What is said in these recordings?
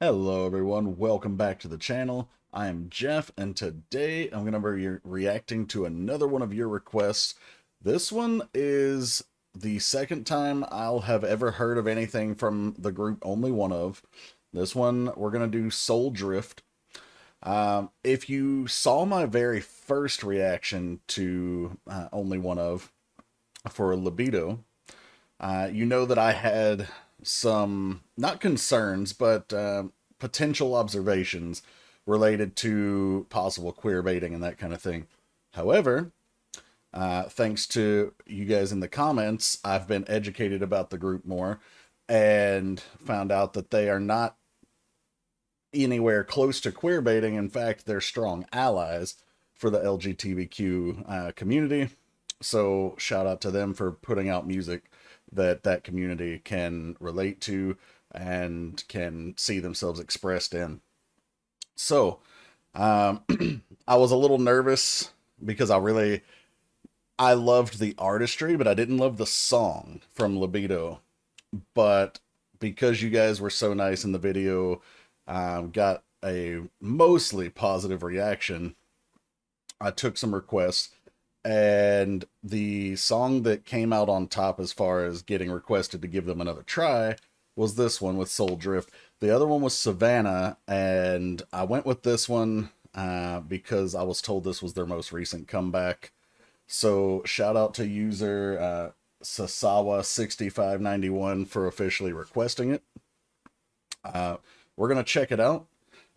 Hello everyone, welcome back to the channel. I am Jeff, and today I'm going to be reacting to another one of your requests. This one is the second time I'll have ever heard of anything from the group OnlyOneOf. This one, we're going to do Soul Drift. If you saw my very first reaction to OnlyOneOf for Libido, you know that I had some, not concerns, but potential observations related to possible queer baiting and that kind of thing. However, thanks to you guys in the comments, I've been educated about the group more and found out that they are not anywhere close to queer baiting. In fact, they're strong allies for the LGBTQ community. So shout out to them for putting out music that community can relate to and can see themselves expressed in. So I was a little nervous because I loved the artistry, but I didn't love the song from Libido. But because you guys were so nice in the video, got a mostly positive reaction, I took some requests. And the song that came out on top as far as getting requested to give them another try was this one with Soul Drift. The other one was Savannah, and I went with this one because I was told this was their most recent comeback. So shout out to user Sasawa6591 for officially requesting it. We're going to check it out.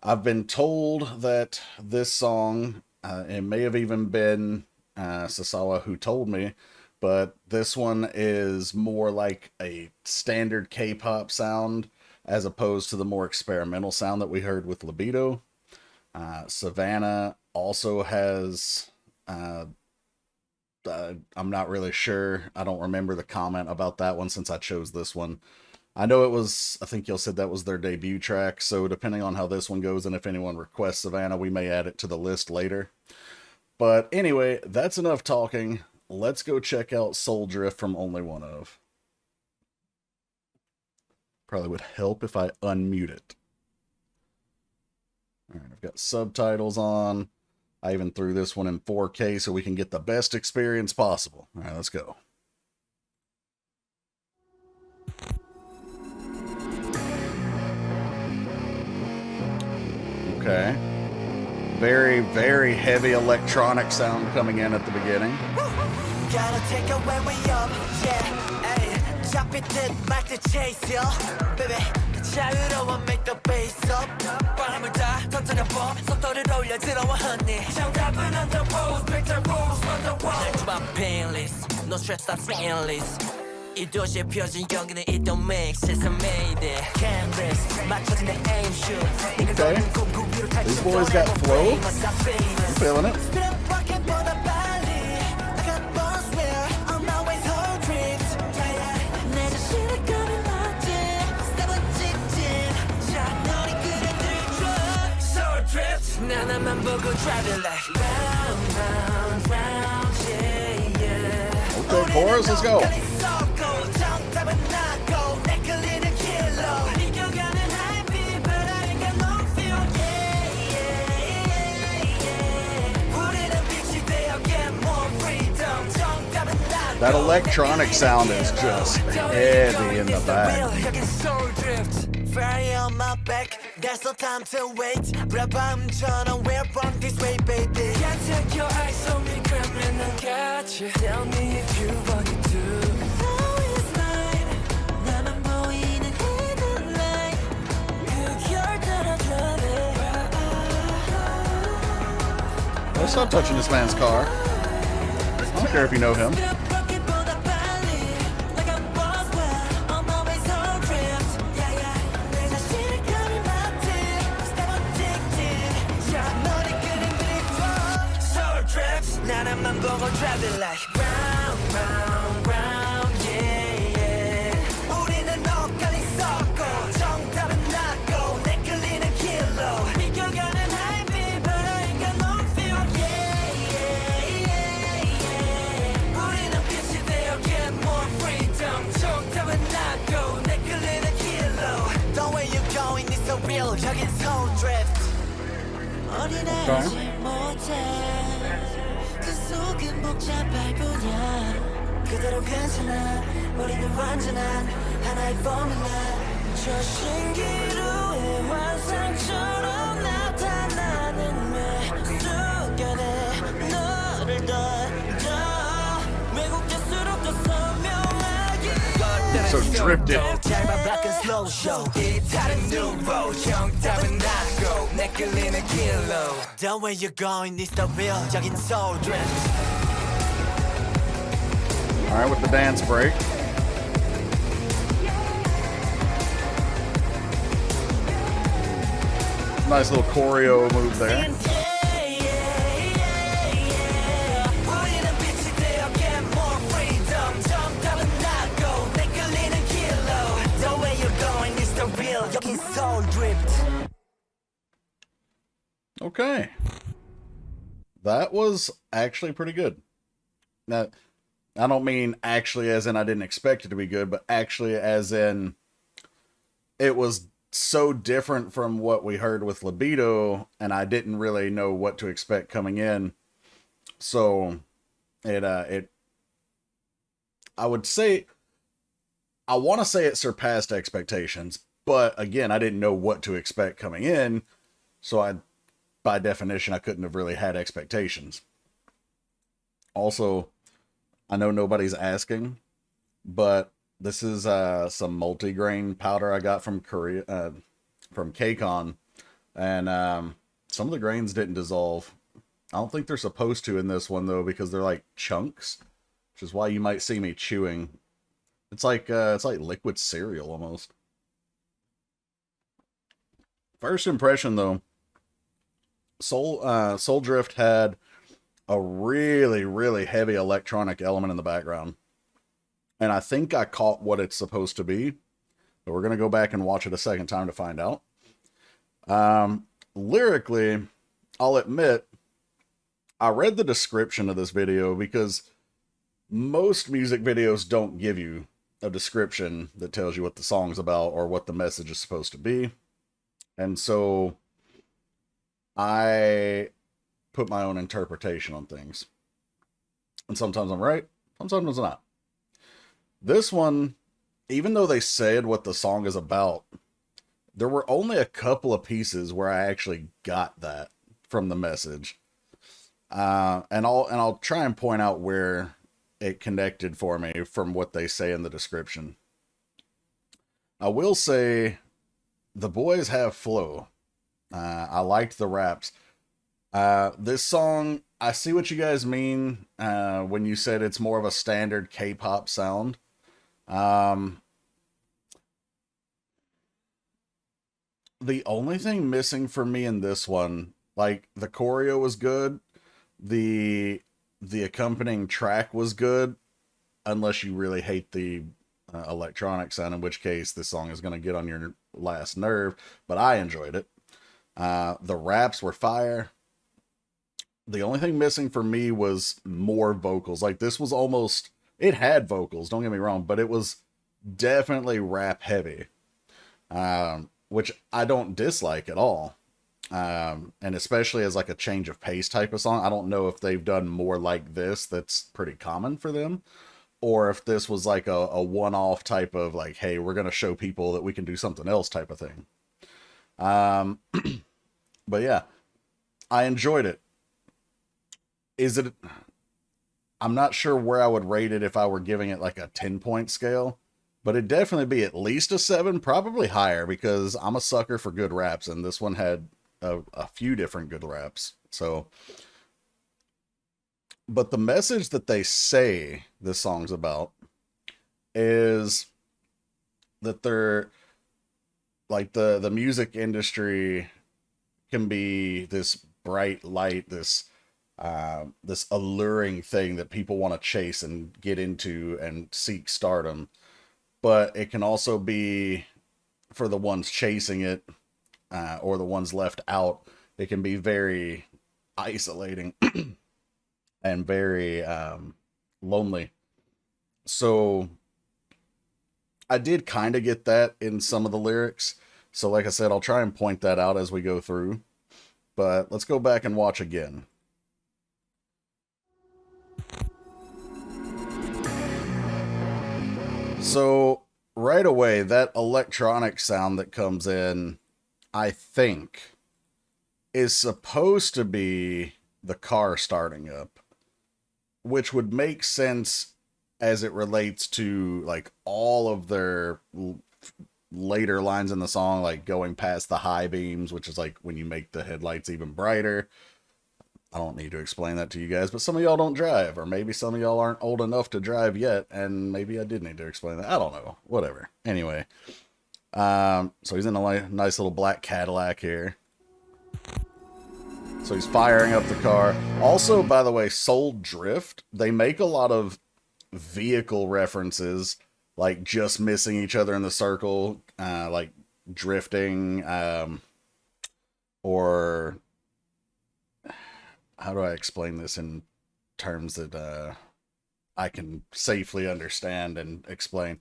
I've been told that this song, it may have even been Sasawa who told me, but this one is more like a standard K-pop sound as opposed to the more experimental sound that we heard with Libido. Savannah also has I'm not really sure. I don't remember the comment about that one since I chose this one. I know it was, I think y'all said that was their debut track, so depending on how this one goes and if anyone requests Savannah, we may add it to the list later. But anyway, that's enough talking. Let's go check out Soul Drift from OnlyOneOf. Probably would help if I unmute it. Alright, I've got subtitles on. I even threw this one in 4K so we can get the best experience possible. Alright, let's go. Okay. Very, very heavy electronic sound coming in at the beginning. 이 도시에 펴진 경기는 it don't make sense. I made it. Canvas 맞춰진 내 aim shoot. Okay. These boys got flow. I'm feeling it. 나나만 보고 driving like round, round, round, yeah, yeah. Okay, chorus, let's go. That electronic sound is just heavy in the back. Fire on my back, there's no time to wait. We're from this way, baby. Can't take your eyes on me, gremlin, I got you. Tell me if you want it to. Don't stop touching this man's car. I don't care if you know him. 나나만 보고 driving like round, round, round, yeah, yeah. 우리는 엇갈린 섞고 정답은 낮고 내 끌리는 길로 비껴가는 high beat, but I ain't got no fear, yeah, yeah, yeah, yeah. 우리는 빛이 되어 get more freedom. 정답은 낮고 내 끌리는 길로. The way you're going is so real 적인 soul drift 어린아이지 못해 그 속은 복잡할 뿐이야 그대로 괜찮아 우리는 완전한 하나의 포뮬라 저 신기루의 환상처럼 나타나는 매 순간에 너를 던져 왜곡될수록 더 선명하게 So drifted. 짧아 바꾼 slow show 이 다른 nouveau 정답은 나고 내 끌리는 길로 The way you're going is the real 적인 soul drift Alright, with the dance break. Nice little choreo move there. 우리는 빛이 되어 get more freedom 정답은 나고 내 끌리는 길로 The way you're going is the real 여긴 soul drift Okay. That was actually pretty good. Now, I don't mean actually as in I didn't expect it to be good, but actually as in it was so different from what we heard with Libido, and I didn't really know what to expect coming in. So I would say, I want to say it surpassed expectations, but again, I didn't know what to expect coming in, so by definition, I couldn't have really had expectations. Also, I know nobody's asking, but this is some multigrain powder I got from Korea, from KCON, and some of the grains didn't dissolve. I don't think they're supposed to in this one though, because they're like chunks, which is why you might see me chewing. It's like liquid cereal almost. First impression though, Soul Drift had a really, really heavy electronic element in the background. And I think I caught what it's supposed to be. But we're going to go back and watch it a second time to find out. Lyrically, I'll admit, I read the description of this video because most music videos don't give you a description that tells you what the song's about or what the message is supposed to be. And so I put my own interpretation on things. And sometimes I'm right, sometimes I'm not. This one, even though they said what the song is about, there were only a couple of pieces where I actually got that from the message. And I'll try and point out where it connected for me from what they say in the description. I will say the boys have flow. I liked the raps. This song, I see what you guys mean when you said it's more of a standard K-pop sound. The only thing missing for me in this one, like the choreo was good, the accompanying track was good, unless you really hate the electronic sound, in which case this song is going to get on your last nerve, but I enjoyed it. The raps were fire. The only thing missing for me was more vocals. Like this was almost, it had vocals, don't get me wrong, but it was definitely rap heavy, which I don't dislike at all. And especially as like a change of pace type of song. I don't know if they've done more like this that's pretty common for them, or if this was like a one-off type of like, hey, we're going to show people that we can do something else type of thing. But yeah, I enjoyed it. I'm not sure where I would rate it if I were giving it like a 10-point scale, but it'd definitely be at least a 7, probably higher, because I'm a sucker for good raps, and this one had a few different good raps. So, but the message that they say this song's about is that they're like the music industry can be this bright light, this alluring thing that people want to chase and get into and seek stardom. But it can also be, for the ones chasing it, or the ones left out, it can be very isolating and very lonely. So I did kind of get that in some of the lyrics, So like I said, I'll try and point that out as we go through. But let's go back and watch again. So right away, that electronic sound that comes in, I think, is supposed to be the car starting up, which would make sense as it relates to like all of their later lines in the song, like going past the high beams, which is like when you make the headlights even brighter. I don't need to explain that to you guys, but some of y'all don't drive, or maybe some of y'all aren't old enough to drive yet, and maybe I did need to explain that. I don't know. Whatever. Anyway, so he's in a nice little black Cadillac here. So he's firing up the car. Also, by the way, Seoul Drift, they make a lot of vehicle references, like just missing each other in the circle, like drifting, or how do I explain this in terms that I can safely understand and explain?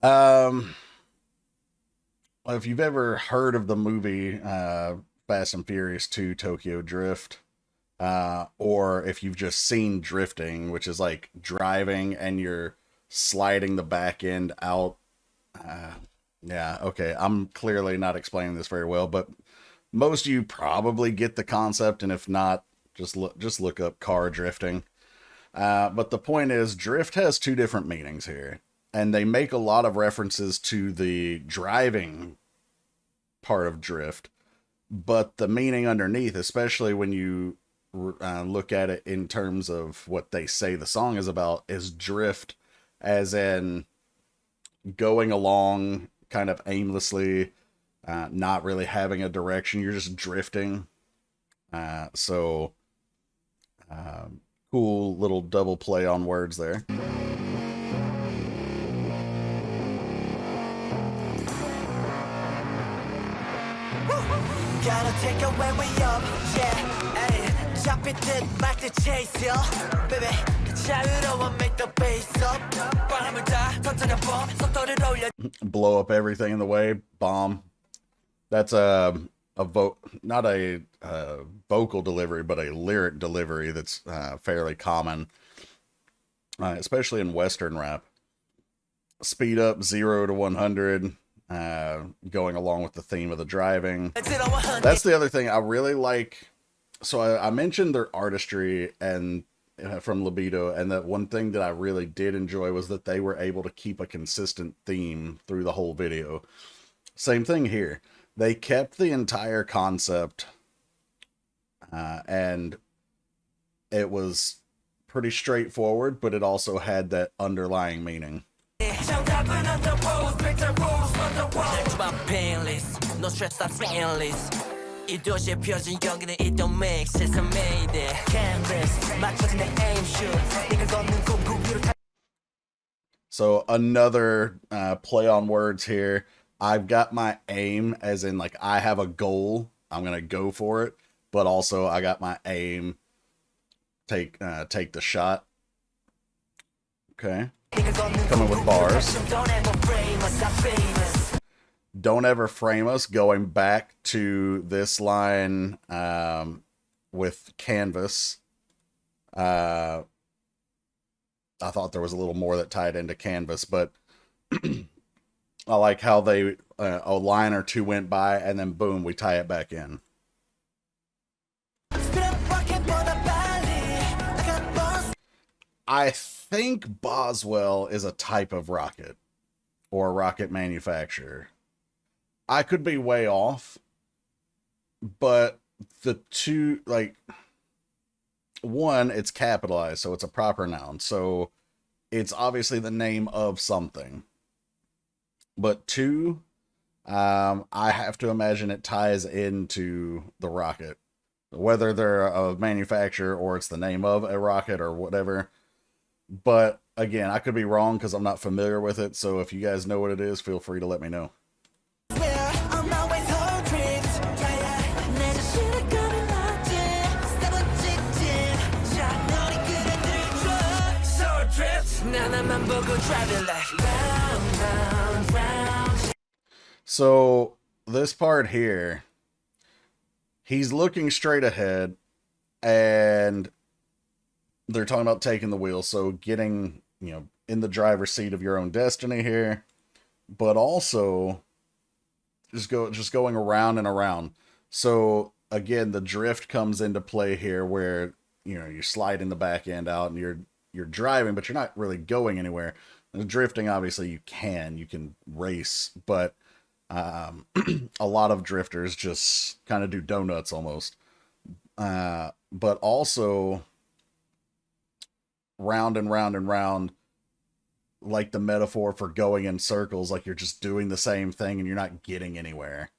If you've ever heard of the movie Fast and Furious 2 Tokyo Drift, or if you've just seen drifting, which is like driving and you're sliding the back end out. Yeah, okay, I'm clearly not explaining this very well, but most of you probably get the concept, and if not, just look up car drifting. But the point is, drift has two different meanings here, and they make a lot of references to the driving part of drift, but the meaning underneath, especially when you look at it in terms of what they say the song is about, is drift as in going along kind of aimlessly, not really having a direction. You're just drifting. So cool little double play on words there. Gotta take it when we up, yeah. Ay, 잡히듯 막 the chase, yo. Baby, 자유로워 make the bass up. 바람을 다 터뜨려 bomb, 속도를 올려. Blow up everything in the way, bomb. That's not a vocal delivery, but a lyric delivery that's fairly common, especially in Western rap. Speed up 0 to 100. Going along with the theme of the driving. That's the other thing I really like. So I mentioned their artistry and from Libido, and that one thing that I really did enjoy was that they were able to keep a consistent theme through the whole video. Same thing here. They kept the entire concept, and it was pretty straightforward, but it also had that underlying meaning. So another play on words here. I've got my aim, as in like I have a goal, I'm gonna go for it, but also I got my aim, take the shot. Okay, coming with bars. Don't ever frame us, going back to this line with Canvas. I thought there was a little more that tied into Canvas, but I like how they a line or two went by and then boom, we tie it back in. I think Boswell is a type of rocket or a rocket manufacturer. I could be way off, but the two, like, one, it's capitalized, so it's a proper noun, so it's obviously the name of something. But two, I have to imagine it ties into the rocket, whether they're a manufacturer or it's the name of a rocket or whatever. But again, I could be wrong because I'm not familiar with it, so if you guys know what it is, feel free to let me know. So this part here, he's looking straight ahead, and they're talking about taking the wheel, so getting, in the driver's seat of your own destiny here, but also just going around and around. So again, the drift comes into play here, where you're sliding the back end out and you're driving, but you're not really going anywhere. And drifting, obviously, you can race, but a lot of drifters just kind of do donuts almost. But also round and round and round, like the metaphor for going in circles, like you're just doing the same thing and you're not getting anywhere.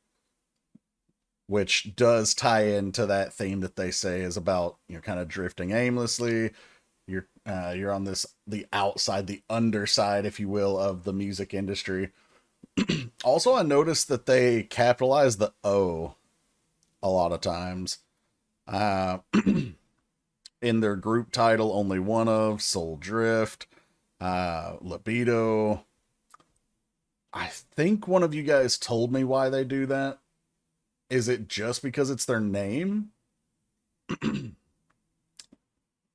Which does tie into that theme that they say is about, kind of drifting aimlessly. You're on the outside, the underside, if you will, of the music industry. Also, I noticed that they capitalize the O a lot of times. In their group title, OnlyOneOf, Soul Drift, Libido. I think one of you guys told me why they do that. Is it just because it's their name?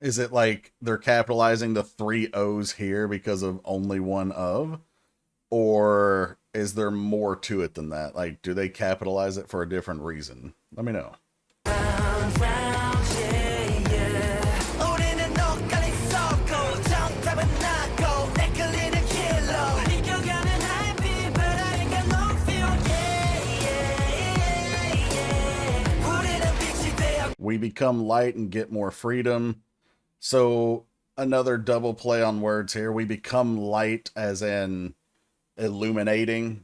Is it like they're capitalizing the 3 O's here because of OnlyOneOf? Or is there more to it than that? Like, do they capitalize it for a different reason? Let me know. We become light and get more freedom. So another double play on words here. We become light as in illuminating.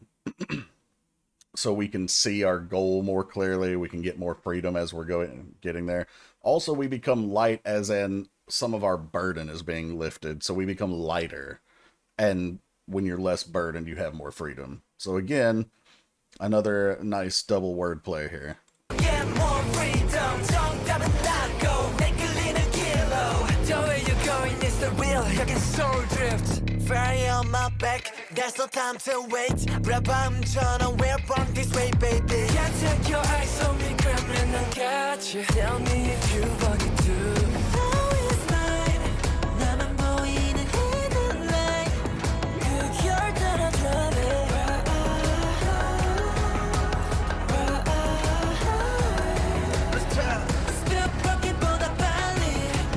So we can see our goal more clearly. We can get more freedom as we're getting there. Also, we become light as in some of our burden is being lifted. So we become lighter. And when you're less burdened, you have more freedom. So again, another nice double word play here. Get more freedom, 정답은 나고 내 끌리는 길로 The way you're going is the real, 여긴 soul drift Fire on my back, there's no time to wait 불안밤처럼 we're born this way baby Can't take your eyes on me, gremlin 난 got you Tell me if you want it too Now it's mine, 나만 보이는 hidden light 그 결 따라 drive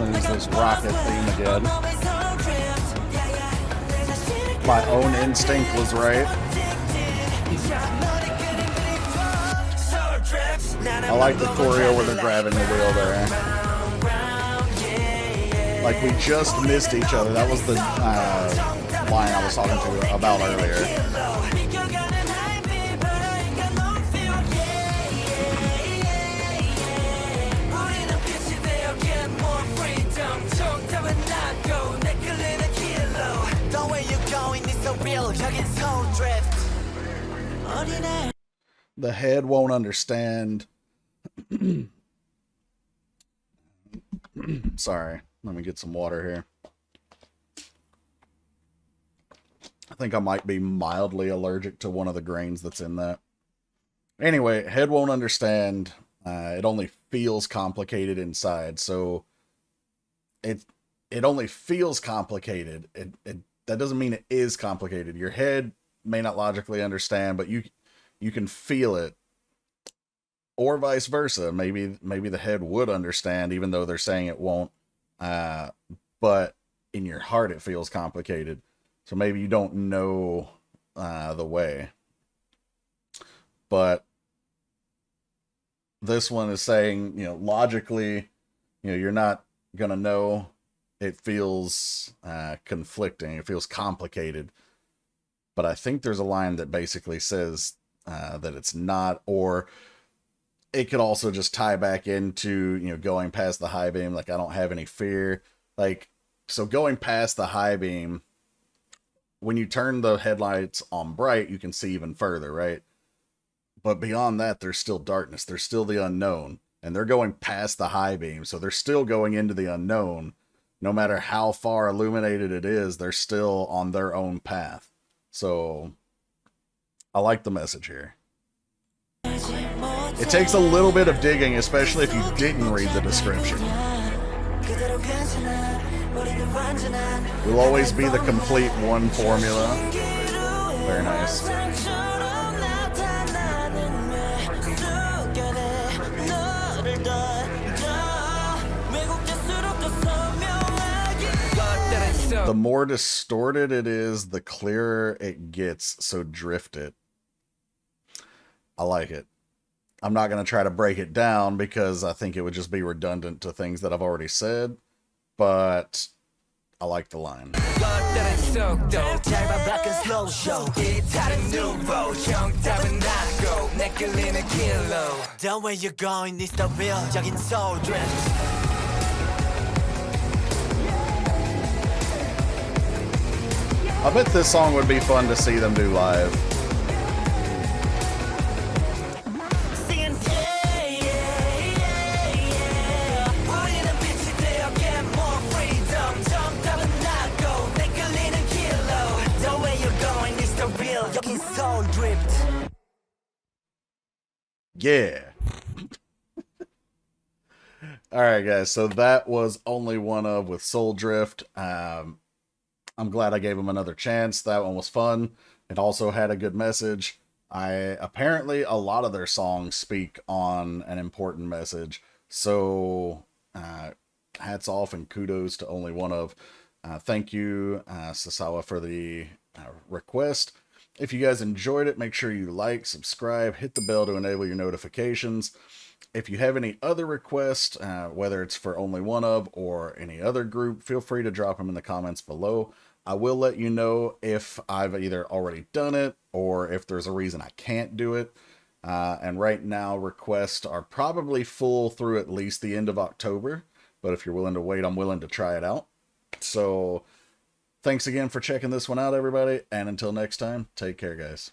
There's this rocket theme again. My own instinct was right. I like the choreo where they're grabbing the wheel there. Like we just missed each other. That was the line I was talking to about earlier. The head won't understand. Sorry, let me get some water here. I think I might be mildly allergic to one of the grains that's in that. Anyway, head won't understand. It only feels complicated inside. So it only feels complicated. That doesn't mean it is complicated. Your head may not logically understand, but you can feel it. Or vice versa. Maybe the head would understand, even though they're saying it won't. But in your heart, it feels complicated. So maybe you don't know the way. But this one is saying, logically, you're not going to know. It feels conflicting. It feels complicated. But I think there's a line that basically says that it's not, or it could also just tie back into, going past the high beam. Like, I don't have any fear. Like, so going past the high beam, when you turn the headlights on bright, you can see even further, right? But beyond that, there's still darkness. There's still the unknown. And they're going past the high beam. So they're still going into the unknown. No matter how far illuminated it is, they're still on their own path. So I like the message here. It takes a little bit of digging, especially if you didn't read the description. Will always be the complete one formula. Very nice. The more distorted it is, the clearer it gets, so drift it. I like it. I'm not going to try to break it down because I think it would just be redundant to things that I've already said, but I like the line. I bet this song would be fun to see them do live. Yeah. Alright guys, so that was OnlyOneOf with Soul Drift. I'm glad I gave him another chance. That one was fun. It also had a good message. Apparently a lot of their songs speak on an important message. So hats off and kudos to OnlyOneOf. Thank you, Sasawa, for the request. If you guys enjoyed it, make sure you like, subscribe, hit the bell to enable your notifications. If you have any other requests, whether it's for OnlyOneOf or any other group, feel free to drop them in the comments below. I will let you know if I've either already done it or if there's a reason I can't do it. And right now, requests are probably full through at least the end of October. But if you're willing to wait, I'm willing to try it out. So thanks again for checking this one out, everybody. And until next time, take care, guys.